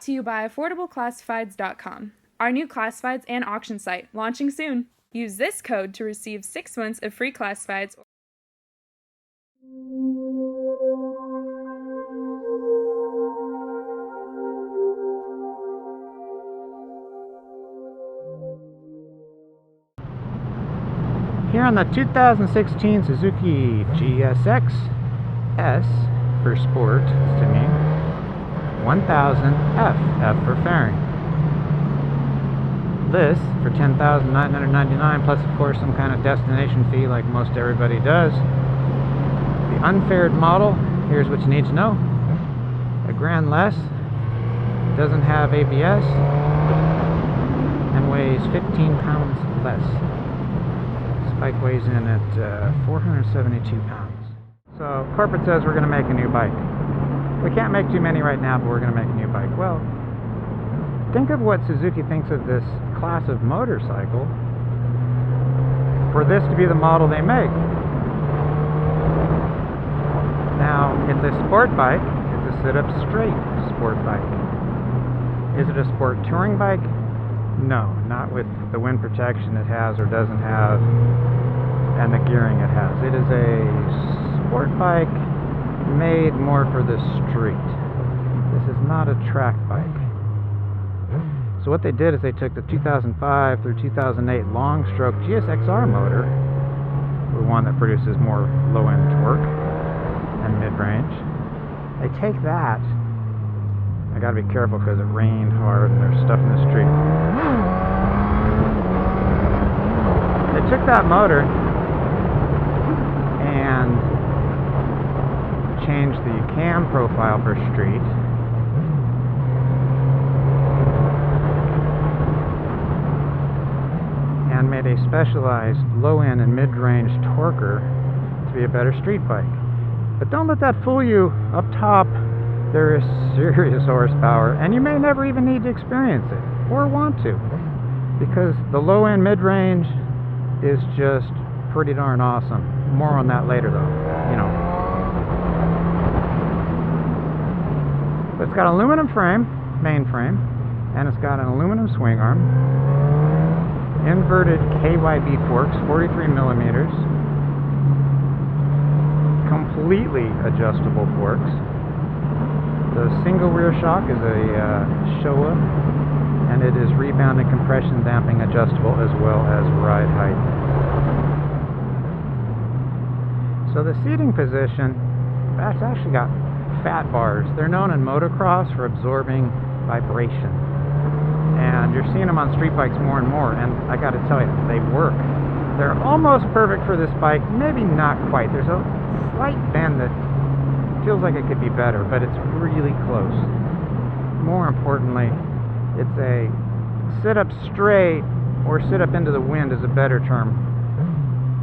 to you by AffordableClassifieds.com, our new classifieds and auction site, launching soon. Use this code to receive 6 months of free classifieds. Here on the 2016 Suzuki GSX-S for sport, to me, 1000F, F for fairing. This for $10,999 plus of course some kind of destination fee like most everybody does. The unfaired model, here's what you need to know. A grand less, doesn't have ABS, and weighs 15 pounds less. Bike weighs in at 472 pounds. So corporate says we're going to make a new bike. We can't make too many right now, but we're going to make a new bike. Well, think of what Suzuki thinks of this class of motorcycle for this to be the model they make. Now, it's a sport bike. It's a sit-up straight sport bike. Is it a sport touring bike? No, not with the wind protection it has or doesn't have and the gearing it has. It is a sport bike made more for the street. This is not a track bike. So what they did is they took the 2005 through 2008 long-stroke GSX-R motor, the one that produces more low-end torque and mid-range. They take that. I gotta be careful because it rained hard and there's stuff in the street. They took that motor and changed the cam profile for street. And made a specialized low-end and mid-range torquer to be a better street bike. But don't let that fool you. Up top, there is serious horsepower, and you may never even need to experience it, or want to, because the low-end mid-range is just pretty darn awesome. More on that later, though, you know. But it's got an aluminum frame, main frame, and it's got an aluminum swing arm, inverted KYB forks, 43 millimeters, completely adjustable forks. The single rear shock is a Showa, and it is rebound and compression damping adjustable as well as ride height. So the seating position, that's actually got fat bars. They're known in motocross for absorbing vibration. And you're seeing them on street bikes more and more, and I gotta tell you, they work. They're almost perfect for this bike, maybe not quite. There's a slight bend that feels like it could be better, but it's really close. More importantly, it's a sit up straight or sit up into the wind is a better term.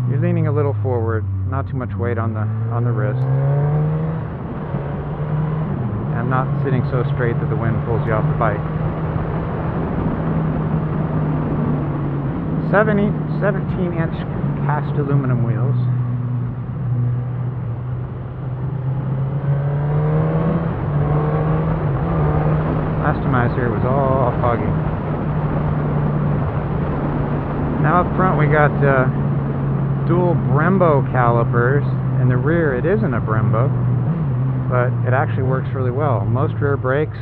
You're leaning a little forward, not too much weight on the wrist, and not sitting so straight that the wind pulls you off the bike. 17-inch cast aluminum wheels. Last time I was here, it was all foggy. Now up front we got dual Brembo calipers. In the rear it isn't a Brembo, but it actually works really well. Most rear brakes,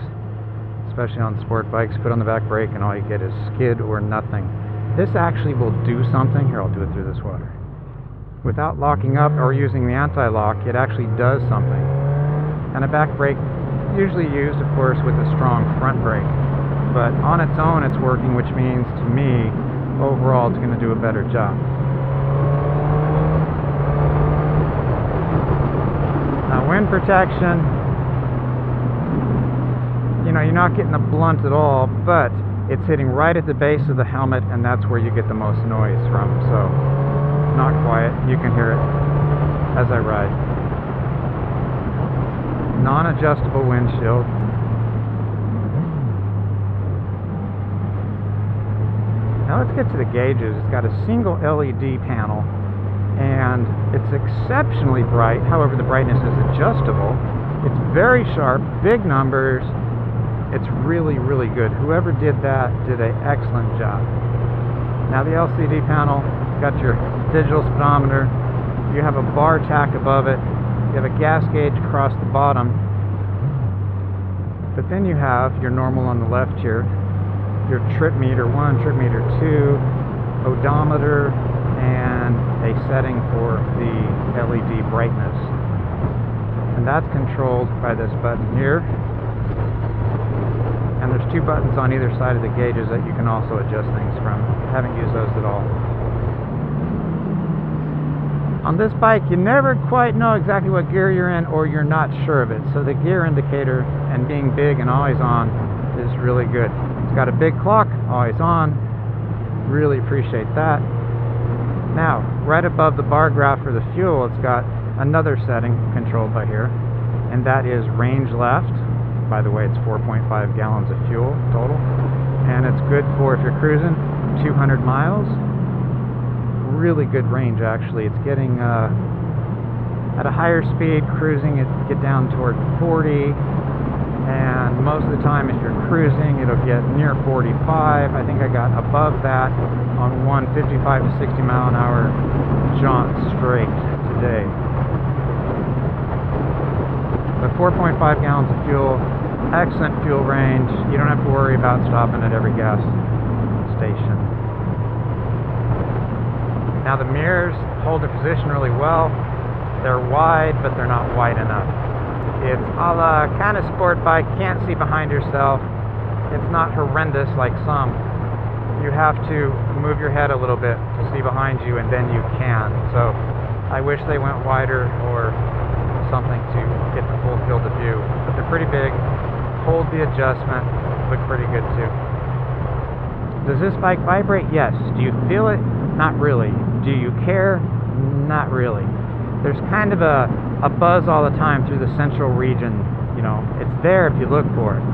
especially on sport bikes, put on the back brake and all you get is skid or nothing. This actually will do something. Here, I'll do it through this water. Without locking up or using the anti-lock, it actually does something. And a back brake usually used, of course, with a strong front brake. But on its own, it's working, which means, to me, overall, it's going to do a better job. Now, wind protection, you know, you're not getting the blunt at all, but it's hitting right at the base of the helmet, and that's where you get the most noise from. So, it's not quiet. You can hear it as I ride. Non-adjustable windshield. Now let's get to the gauges. It's got a single LED panel, and it's exceptionally bright. However, the brightness is adjustable. It's very sharp, big numbers, It's really, really good. Whoever did that did an excellent job. Now the LCD panel, got your digital speedometer, you have a bar tack above it, you have a gas gauge across the bottom, but then you have your normal on the left here, your trip meter 1, trip meter 2, odometer, and a setting for the LED brightness. And that's controlled by this button here. And there's 2 buttons on either side of the gauges that you can also adjust things from. I haven't used those at all. On this bike, you never quite know exactly what gear you're in, or you're not sure of it. So the gear indicator and being big and always on is really good. It's got a big clock, always on. Really appreciate that. Now, right above the bar graph for the fuel, it's got another setting controlled by here, and that is range left. By the way, it's 4.5 gallons of fuel total, and it's good for if you're cruising 200 miles. Really good range, actually. It's getting at a higher speed cruising, it get down toward 40, and most of the time if you're cruising it'll get near 45. I think I got above that on one 55 to 60 mile an hour jaunt straight today. But 4.5 gallons of fuel, excellent fuel range. You don't have to worry about stopping at every gas station. Now the mirrors hold their position really well. They're wide, but they're not wide enough. It's a la kind of sport bike, can't see behind yourself. It's not horrendous like some. You have to move your head a little bit to see behind you, and then you can. So I wish they went wider or something to get the full field of view. But they're pretty big, hold the adjustment, look pretty good too. Does this bike vibrate? Yes. Do you feel it? Not really. Do you care? Not really. There's kind of a buzz all the time through the central region. You know, it's there if you look for it.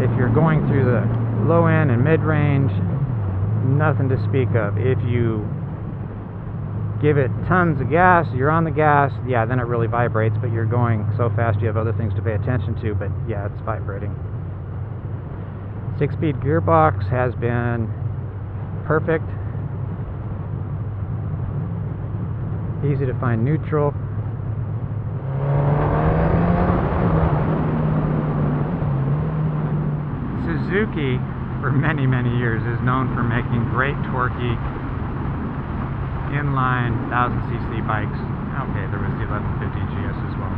If you're going through the low end and mid range, nothing to speak of. If you give it tons of gas, you're on the gas, yeah, then it really vibrates, but you're going so fast you have other things to pay attention to, but yeah, it's vibrating. 6-speed gearbox has been perfect. Easy to find neutral. Suzuki, for many, many years, is known for making great torquey inline 1000cc bikes. Okay, there was the 1150 GS as well.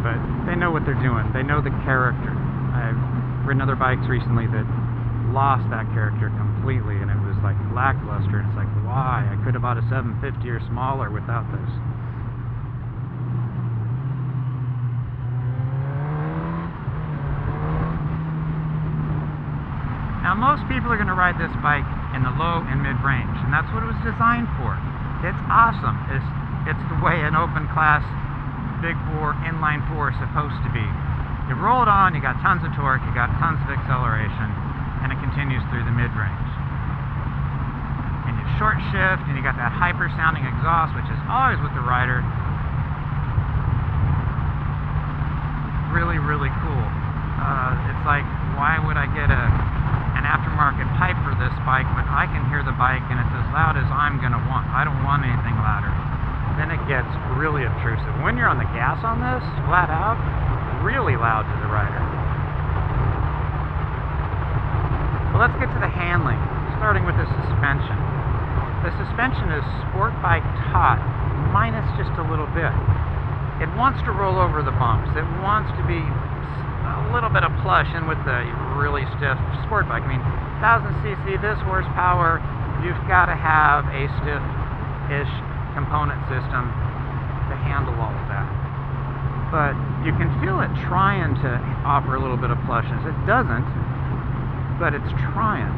But they know what they're doing. They know the character. I've ridden other bikes recently that lost that character completely, and it was like lackluster. It's like, why? I could have bought a 750 or smaller without this. Now most people are going to ride this bike in the low and mid range, and that's what it was designed for. It's awesome. It's the way an open class big bore inline 4 is supposed to be. You roll it on, you got tons of torque, you got tons of acceleration, and it continues through the mid range. And you short shift, and you got that hyper sounding exhaust, which is always with the rider. Really, really cool. It's like, why would I get an aftermarket pipe for this bike when I can hear the bike and it's as loud as I'm going to want? I don't want anything louder. Then it gets really obtrusive. When you're on the gas on this, flat out, really loud to the rider. Well, let's get to the handling, starting with the suspension. The suspension is sport bike taught, minus just a little bit. It wants to roll over the bumps. It wants to be a little bit of plush in with the really stiff sport bike. I mean, 1000cc, this horsepower, you've got to have a stiff-ish component system to handle all of that. But you can feel it trying to offer a little bit of plushness. It doesn't, but it's trying.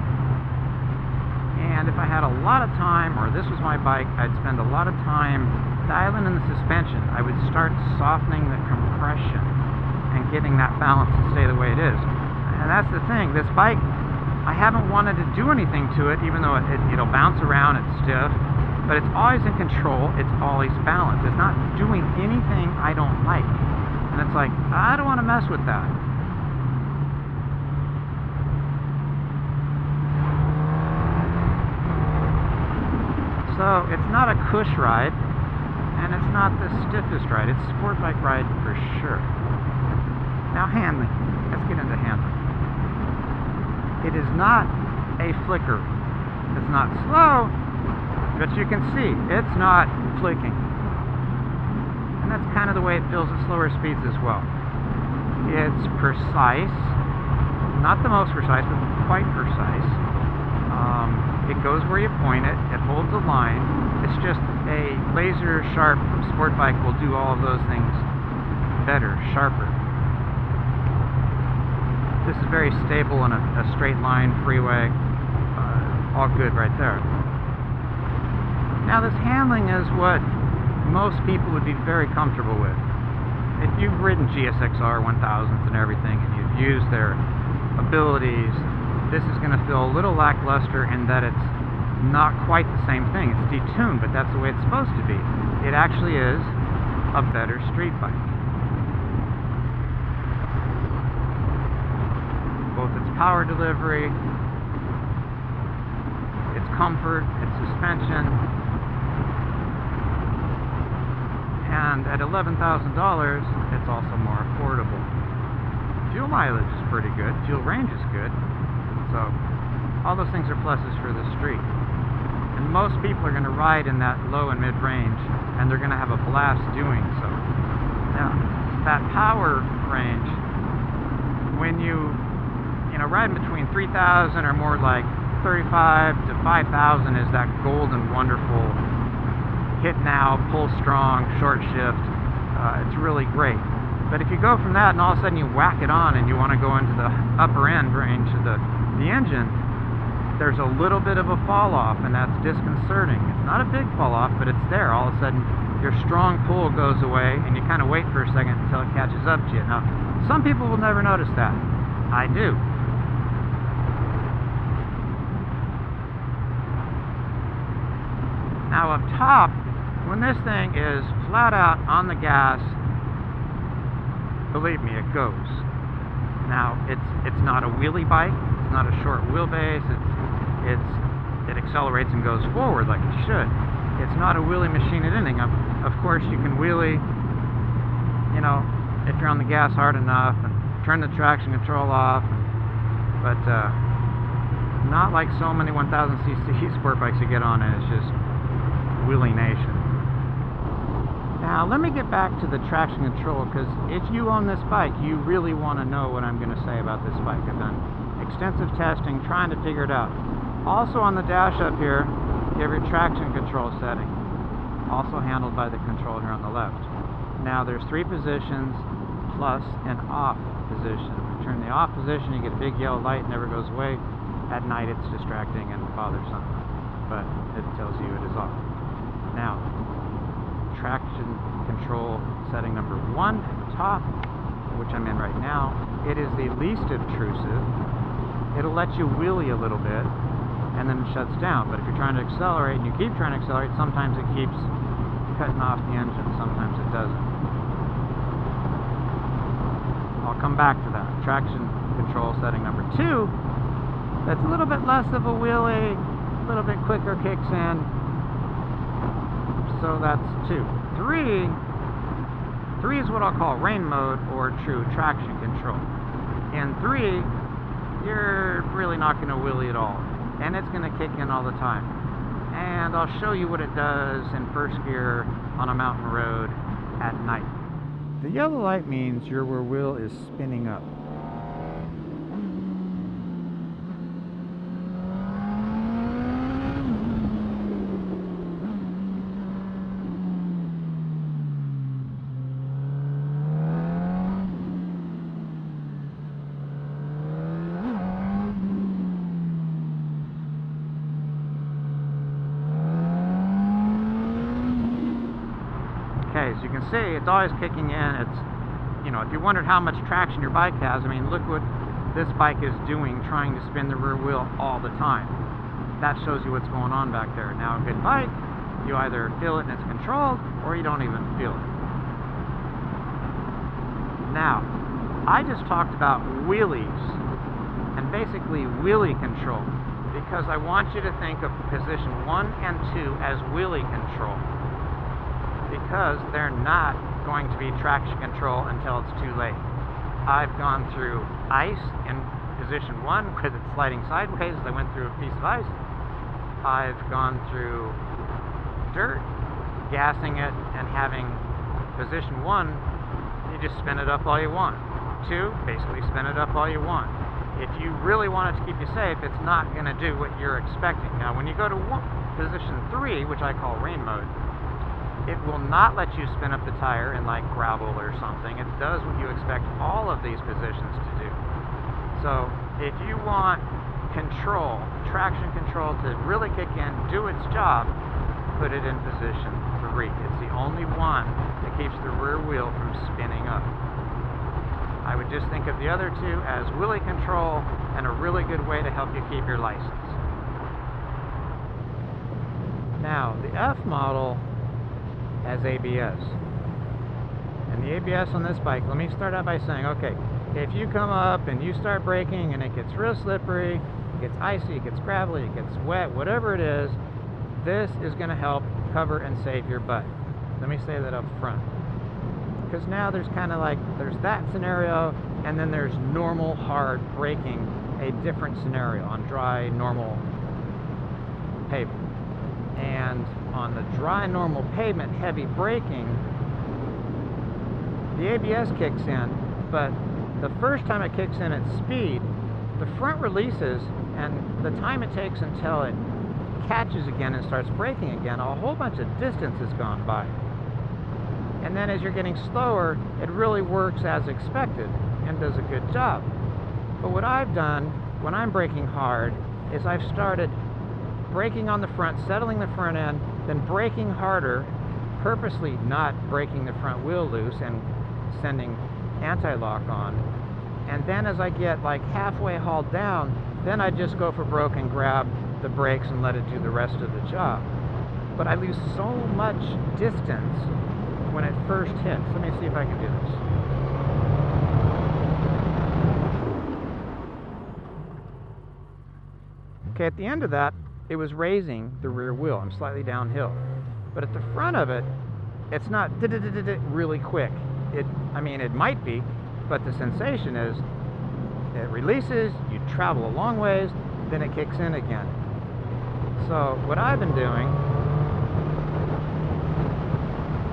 And if I had a lot of time, or this was my bike, I'd spend a lot of time dialing in the suspension. I would start softening the compression and getting that balance to stay the way it is. And that's the thing, this bike, I haven't wanted to do anything to it, even though it'll bounce around, it's stiff, but it's always in control, it's always balanced. It's not doing anything I don't like. And it's like, I don't want to mess with that. So it's not a cush ride, and it's not the stiffest ride. It's a sport bike ride for sure. Now handling. Let's get into handling. It is not a flicker. It's not slow, but you can see it's not flicking. And that's kind of the way it feels at slower speeds as well. It's precise. Not the most precise, but quite precise. It goes where you point it. It holds a line. It's just a laser sharp sport bike will do all of those things better, sharper. This is very stable in a straight line freeway. All good right there. Now this handling is what most people would be very comfortable with. If you've ridden GSX-R 1000s and everything, and you've used their abilities, this is going to feel a little lackluster in that it's not quite the same thing. It's detuned, but that's the way it's supposed to be. It actually is a better street bike. Both its power delivery, its comfort, its suspension, and at $11,000, it's also more affordable. Fuel mileage is pretty good. Fuel range is good. So all those things are pluses for the street. And most people are going to ride in that low and mid range, and they're going to have a blast doing so. Now, that power range, when you ride between 3,000 or more like 35 to 5,000 is that golden, wonderful hit now, pull strong, short shift. It's really great. But if you go from that and all of a sudden you whack it on and you want to go into the upper end range of the engine, there's a little bit of a fall off, and that's disconcerting. It's not a big fall off, but it's there. All of a sudden your strong pull goes away and you kind of wait for a second until it catches up to you. Now, some people will never notice that. I do. Now up top, when this thing is flat out on the gas, believe me, it goes. Now, it's not a wheelie bike. It's not a short wheelbase. It accelerates and goes forward like it should. It's not a wheelie machine at anything. Of course, you can wheelie, if you're on the gas hard enough and turn the traction control off. But not like so many 1000cc sport bikes you get on, and it's just wheelie nation. Now let me get back to the traction control, because if you own this bike, you really want to know what I'm going to say about this bike. I've done extensive testing trying to figure it out. Also on the dash up here, you have your traction control setting, also handled by the controller on the left. Now there's 3 positions plus an off position. If you turn the off position, you get a big yellow light, never goes away. At night it's distracting and bothersome, but it tells you it is off. Now, traction control setting number 1 at the top, which I'm in right now, it is the least intrusive. It'll let you wheelie a little bit, and then it shuts down. But if you're trying to accelerate, and you keep trying to accelerate, sometimes it keeps cutting off the engine, sometimes it doesn't. I'll come back to that. Traction control setting number 2, that's a little bit less of a wheelie, a little bit quicker kicks in. So that's 2. 3 is what I'll call rain mode, or true traction control. In 3, you're really not going to wheelie at all, and it's going to kick in all the time. And I'll show you what it does in first gear on a mountain road at night. The yellow light means your rear wheel is spinning up. Okay, as you can see, it's always kicking in. It's, if you wondered how much traction your bike has, I mean, look what this bike is doing, trying to spin the rear wheel all the time. That shows you what's going on back there. Now, a good bike, you either feel it and it's controlled, or you don't even feel it. Now, I just talked about wheelies, and basically wheelie control. because I want you to think of position 1 and 2 as wheelie control, because they're not going to be traction control until it's too late. I've gone through ice in position 1 with it sliding sideways as I went through a piece of ice. I've gone through dirt, gassing it, and having position 1, you just spin it up all you want. 2, basically spin it up all you want. If you really want it to keep you safe, it's not going to do what you're expecting. Now, when you go to position 3, which I call rain mode, it will not let you spin up the tire in like gravel or something. It does what you expect all of these positions to do. So if you want control, traction control to really kick in, do its job, put it in position 3. It's the only one that keeps the rear wheel from spinning up. I would just think of the other two as wheelie control and a really good way to help you keep your license. Now, the F model has ABS. And the ABS on this bike, let me start out by saying, okay, if you come up and you start braking and it gets real slippery, it gets icy, it gets gravelly, it gets wet, whatever it is, this is going to help cover and save your butt. Let me say that up front. Because now there's kind of like, there's that scenario, and then there's normal hard braking, a different scenario on dry, normal pavement. And on the dry, normal pavement, heavy braking, the ABS kicks in, but the first time it kicks in at speed, the front releases, and the time it takes until it catches again and starts braking again, a whole bunch of distance has gone by. And then as you're getting slower, it really works as expected and does a good job. But what I've done when I'm braking hard is I've started braking on the front, settling the front end, then braking harder, purposely not breaking the front wheel loose and sending anti-lock on. And then as I get like halfway hauled down, then I just go for broke and grab the brakes and let it do the rest of the job. But I lose so much distance when it first hits. Let me see if I can do this. Okay, at the end of that, it was raising the rear wheel. I'm slightly downhill. But at the front of it, it's not really quick. I mean, it might be, but the sensation is it releases, you travel a long ways, then it kicks in again. So what I've been doing,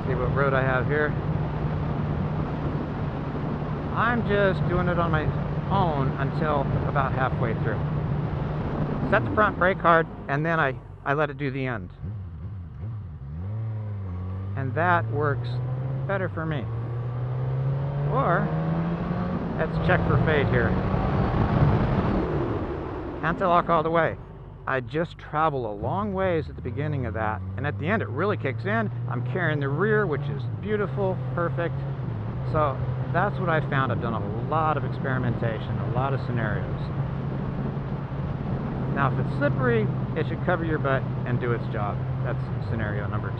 see what road I have here. I'm just doing it on my own until about halfway through. Set the front brake hard, and then I let it do the end. And that works better for me. Or, let's check for fade here. Anti-lock all the way. I just travel a long ways at the beginning of that, and at the end it really kicks in. I'm carrying the rear, which is beautiful, perfect. So that's what I found. I've done a lot of experimentation, a lot of scenarios. Now if it's slippery, it should cover your butt and do its job. That's scenario number 2.